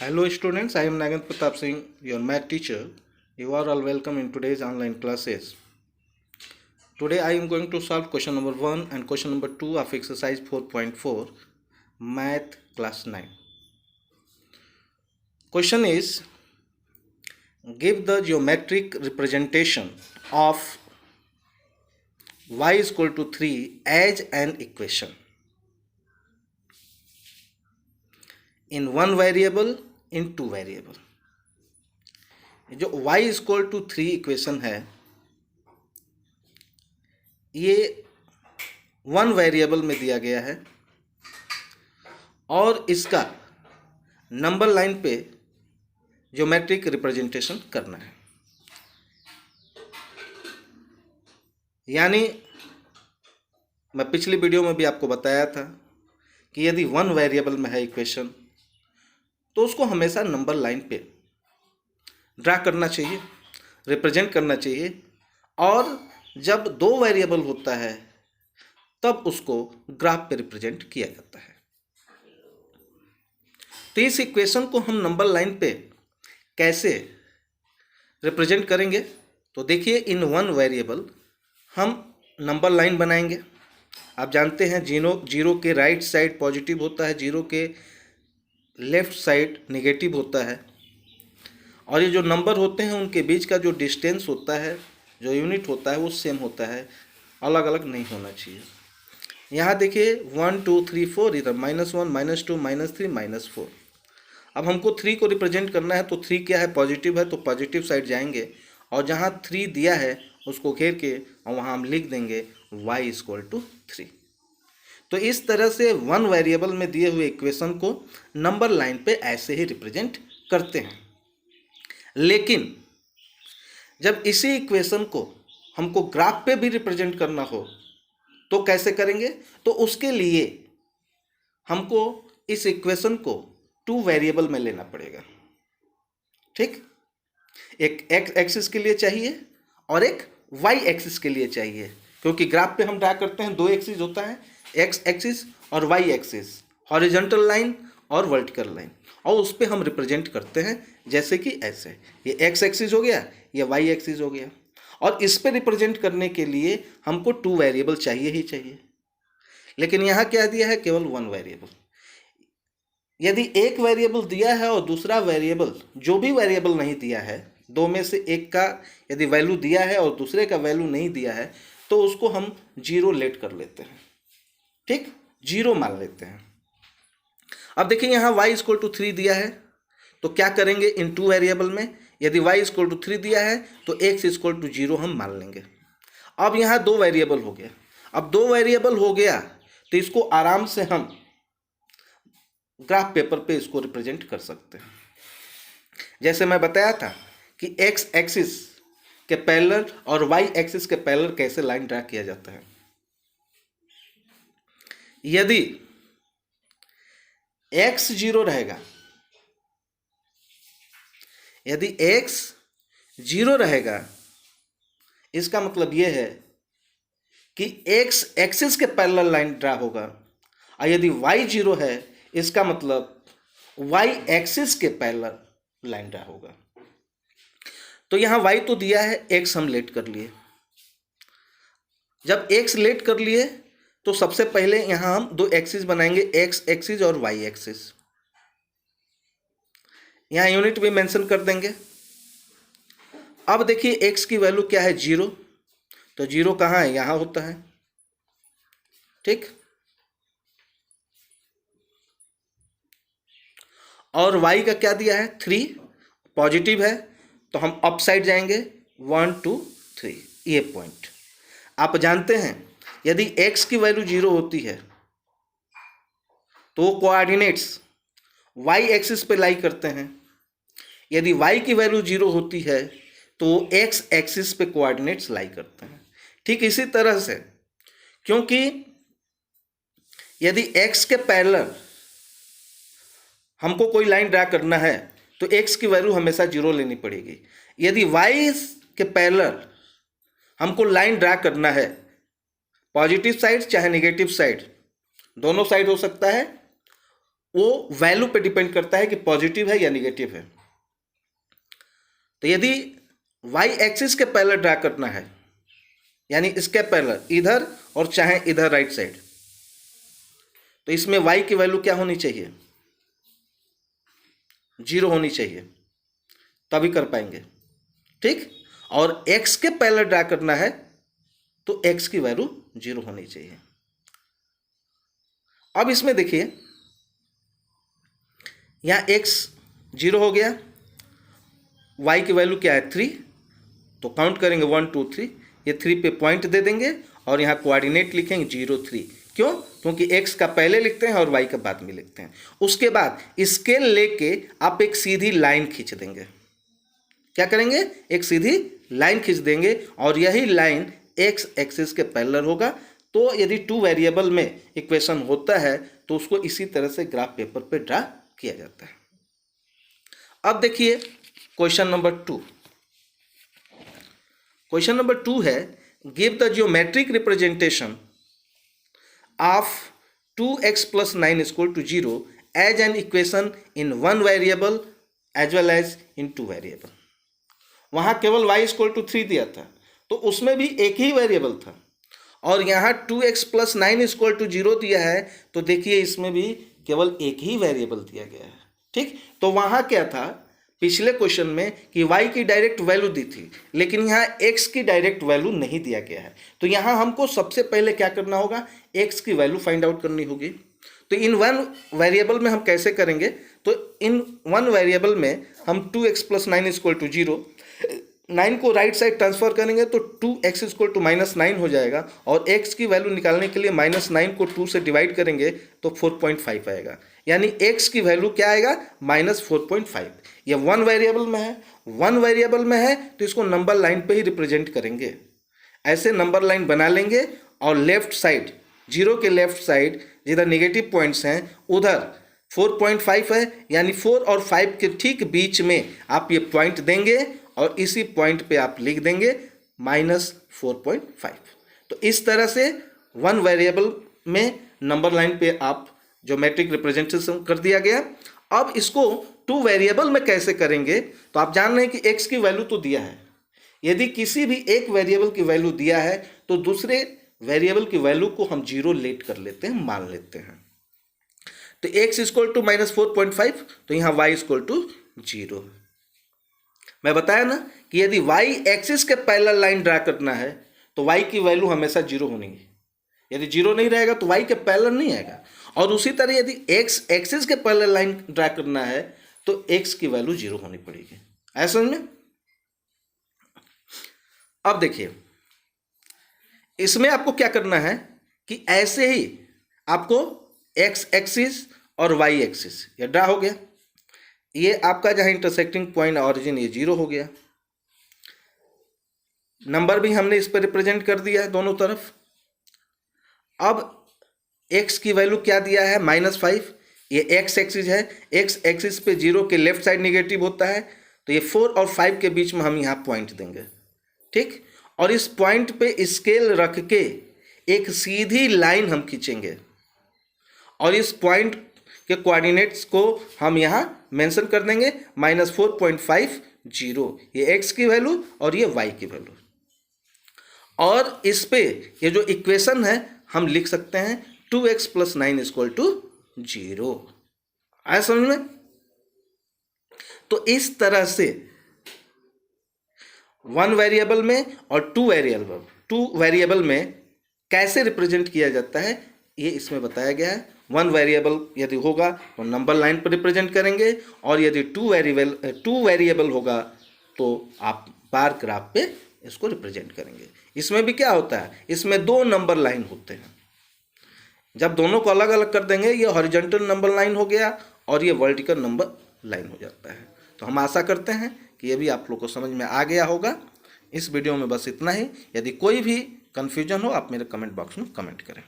Hello students, I am Nagant Pratap Singh, your math teacher. You are all welcome in today's online classes. Today I am going to solve question number 1 and question number 2 of exercise 4.4 math class 9. Question is, give the geometric representation of y is equal to 3 as an equation in one variable in two variable. जो y is equal to 3 equation है ये one variable में दिया गया है और इसका number line पे ज्योमेट्रिक रिप्रेजेंटेशन करना है। यानी मैं पिछली वीडियो में भी आपको बताया था कि यदि वन वेरिएबल में है इक्वेशन तो उसको हमेशा नंबर लाइन पे ड्रा करना चाहिए, रिप्रेजेंट करना चाहिए, और जब दो वेरिएबल होता है तब उसको ग्राफ पे रिप्रेजेंट किया जाता है। तो इस इक्वेशन को हम नंबर लाइन पे कैसे रिप्रेजेंट करेंगे, तो देखिए इन वन वेरिएबल हम नंबर लाइन बनाएंगे। आप जानते हैं जीरो के राइट साइड पॉजिटिव होता है, जीरो के लेफ्ट साइड नेगेटिव होता है, और ये जो नंबर होते हैं उनके बीच का जो डिस्टेंस होता है, जो यूनिट होता है वो सेम होता है, अलग अलग नहीं होना चाहिए। यहाँ देखिए 1 2 3 4, इधर -1 -2 -3 -4। अब हमको 3 को रिप्रेजेंट करना है तो 3 क्या है, पॉजिटिव है, तो पॉजिटिव साइड जाएंगे और जहाँ 3 दिया है उसको घेर के और वहाँ हम लिख देंगे y = 3। तो इस तरह से वन वेरिएबल में दिए हुए इक्वेशन को नंबर लाइन पे ऐसे ही रिप्रेजेंट करते हैं। लेकिन जब इसी इक्वेशन को हमको ग्राफ पे भी रिप्रेजेंट करना हो तो कैसे करेंगे, तो उसके लिए हमको इस इक्वेशन को टू वेरिएबल में लेना पड़ेगा। ठीक, एक एक्स एक्सिस के लिए चाहिए और एक वाई एक्सिस के लिए चाहिए, क्योंकि ग्राफ पे हम ड्रा करते हैं दो एक्सिस होता है, एक्स एक्सिस और वाई एक्सिस, हॉरिजॉन्टल लाइन और वर्टिकल लाइन, और उस पर हम रिप्रेजेंट करते हैं जैसे कि ऐसे, ये एक्स एक्सिस हो गया, ये वाई एक्सिस हो गया, और इस पे रिप्रेजेंट करने के लिए हमको टू वेरिएबल चाहिए ही चाहिए। लेकिन यहाँ क्या दिया है, केवल वन वेरिएबल। यदि एक वेरिएबल दिया है और दूसरा वेरिएबल जो भी वेरिएबल नहीं दिया है, दो में से एक का यदि वैल्यू दिया है और दूसरे का वैल्यू नहीं दिया है, तो उसको हम जीरो लेट कर लेते हैं। ठीक, जीरो मान लेते हैं। अब देखिए यहाँ y = 3 दिया है, तो क्या करेंगे इन टू वेरिएबल में, यदि y = 3 दिया है तो x = 0 हम मान लेंगे। अब यहाँ दो वेरिएबल हो गया। अब दो वेरिएबल हो गया तो इसको आराम से हम ग्राफ पेपर पे इसको रिप्रेजेंट कर सकते हैं। जैसे मैं बताया था कि x एक्सिस के पैरेलल और y एक्सिस के पैरेलल कैसे लाइन ड्रा किया जाता है। यदि x 0 रहेगा, यदि x 0 रहेगा, इसका मतलब यह है कि x एक्सिस के पैरेलल लाइन ड्रा होगा, और यदि y 0 है इसका मतलब y एक्सिस के पैरेलल लाइन ड्रा होगा। तो यहाँ y तो दिया है, x हम लेट कर लिए। जब x लेट कर लिए तो सबसे पहले यहाँ हम दो एक्सिस बनाएंगे, x एक्सिस और y एक्सिस। यहाँ यूनिट भी मेंशन कर देंगे। अब देखिए x की वैल्यू क्या है, 0, तो 0 कहाँ है, यहाँ होता है। ठीक, और y का क्या दिया है, 3, पॉजिटिव है, तो हम अप साइड जाएंगे 1 2 3, ये पॉइंट। आप जानते हैं यदि x की वैल्यू 0 होती है तो कोऑर्डिनेट्स y एक्सिस पे लाई करते हैं, यदि y की वैल्यू 0 होती है तो x एक्सिस पे कोऑर्डिनेट्स लाई करते हैं। ठीक इसी तरह से, क्योंकि यदि x के पैरेलल हमको कोई लाइन ड्रा करना है तो x की वैल्यू हमेशा 0 लेनी पड़ेगी। यदि y के पैरेलल हमको लाइन ड्रा करना है, पॉजिटिव साइड चाहे नेगेटिव साइड, दोनों साइड हो सकता है, वो वैल्यू पे डिपेंड करता है कि पॉजिटिव है या निगेटिव है। तो यदि वाई एक्सिस के पैरेलल ड्रा करना है, यानी इसके पैरेलल इधर और चाहे इधर राइट साइड, तो इसमें y की वैल्यू क्या होनी चाहिए? 0 होनी चाहिए, तभी कर पाएंगे, ठीक। और x के पैरेलल ड्रा करना है तो x की वैल्यू 0 होनी चाहिए। अब इसमें देखिए, यहाँ x 0 हो गया, y की वैल्यू क्या है 3, तो काउंट करेंगे 1 2 3, ये 3 पे पॉइंट दे देंगे और यहाँ कोऑर्डिनेट लिखेंगे 0 3। क्यों? क्योंकि x का पहले लिखते हैं और y का बाद में लिखते हैं। उसके बाद स्केल लेके आप एक सीधी लाइन खींच देंगे। क्या करेंगे? एक सीधी लाइन खींच देंगे और यही लाइन x एक्सिस के पैरेलल होगा। तो यदि 2 वेरिएबल में इक्वेशन होता है तो उसको इसी तरह से ग्राफ पेपर पे ड्रा किया जाता है। अब देखिए क्वेश्चन नंबर 2। क्वेश्चन नंबर 2 है, give the geometric representation of 2x plus 9 is equal to 0 as an equation in one variable as well as in two variable। वहाँ केवल y is equal to 3 दिया था, तो उसमें भी एक ही वेरिएबल था, और यहाँ 2x plus 9 is equal to 0 दिया है, तो देखिए इसमें भी केवल एक ही वेरिएबल दिया गया है, ठीक। तो वहाँ क्या था पिछले क्वेश्चन में कि y की डायरेक्ट वैल्यू दी थी, लेकिन यहाँ x की डायरेक्ट वैल्यू नहीं दिया गया है। तो यहाँ हमको सबसे पहले क्या करना होगा? x की वैल्यू फाइंड आउट करनी होगी। तो इन वन वेरिएबल में हम कैसे करेंगे? तो इन वन वेरिएबल में हम 2x plus 9 is equal to 0, 9 को राइट साइड ट्रांसफर करेंगे तो 2x इज इक्वल टू -9 हो जाएगा, और x की वैल्यू निकालने के लिए -9 को 2 से डिवाइड करेंगे तो 4.5 आएगा, यानी x की वैल्यू क्या आएगा? -4.5। ये वन वेरिएबल में है, वन वेरिएबल में है तो इसको नंबर लाइन पे ही रिप्रेजेंट करेंगे। ऐसे नंबर लाइन बना लेंगे और लेफ्ट साइड, 0 के लेफ्ट साइड जिधर नेगेटिव पॉइंट्स हैं उधर 4.5 है, यानी 4 और 5 के ठीक बीच में आप ये पॉइंट देंगे और इसी पॉइंट पे आप लिख देंगे -4.5। तो इस तरह से वन वेरिएबल में नंबर लाइन पे आप ज्योमेट्रिक रिप्रेजेंटेशन कर दिया गया। अब इसको 2 वेरिएबल में कैसे करेंगे? तो आप जान रहे हैं कि x की वैल्यू तो दिया है, यदि किसी भी एक वेरिएबल की वैल्यू दिया है तो दूसरे वेरिएबल की वैल्यू को हम 0 लेट कर लेते हैं, मान लेते हैं। तो x इक्वल टू -4.5, तो यहाँ y इक्वल टू 0। मैं बताया ना कि यदि y एक्सिस के पैरेलल लाइन ड्रा करना है तो y की वैल्यू हमेशा 0 होनी है। यदि 0 नहीं रहेगा तो y के पैरेलल नहीं आएगा। और उसी तरह यदि x एक्सिस के पैरेलल लाइन ड्रा करना है तो x की वैल्यू 0 होनी पड़ेगी। ऐसा समझ में? अब देखिए इसमें आपको क्या करना है कि ऐसे ही आपको x एक्सिस और y एक्सिस ये ड्रा हो गया, ये आपका जहां इंटरसेक्टिंग पॉइंट ऑरिजिन ये 0 हो गया, नंबर भी हमने इस पर रिप्रेजेंट कर दिया है दोनों तरफ। अब x की वैल्यू क्या दिया है? -5, ये x एक्सिस है, x एक्सिस पे 0 के लेफ्ट साइड नेगेटिव होता है, तो ये 4 और 5 के बीच में हम यहाँ पॉइंट देंगे, ठीक। और इस पॉइंट पे स्केल रख के एक सीधी लाइन हम खींचेंगे और इस पॉइंट के कोऑर्डिनेट्स को हम यहाँ मेंशन कर देंगे -4.5 0, ये x की वैल्यू और ये y की वैल्यू। और इस पे ये जो इक्वेशन है हम लिख सकते हैं 2x प्लस 9 इक्वल टू 0। आया समझ में? तो इस तरह से वन वेरिएबल में और टू वेरिएबल में कैसे रिप्रेजेंट किया जाता है ये इसमें बताया गया है। वन वेरिएबल यदि होगा तो नंबर लाइन पर रिप्रेजेंट करेंगे, और यदि टू वेरिएबल होगा तो आप बार ग्राफ पे इसको रिप्रेजेंट करेंगे। इसमें भी क्या होता है? इसमें 2 नंबर लाइन होते हैं। जब दोनों को अलग अलग कर देंगे ये हॉरिजॉन्टल नंबर लाइन हो गया और ये वर्टिकल नंबर लाइन हो जाता है। तो हम आशा करते हैं कि ये भी आप लोग को समझ में आ गया होगा। इस वीडियो में बस इतना ही। यदि कोई भी कन्फ्यूजन हो आप मेरे कमेंट बॉक्स में कमेंट करें।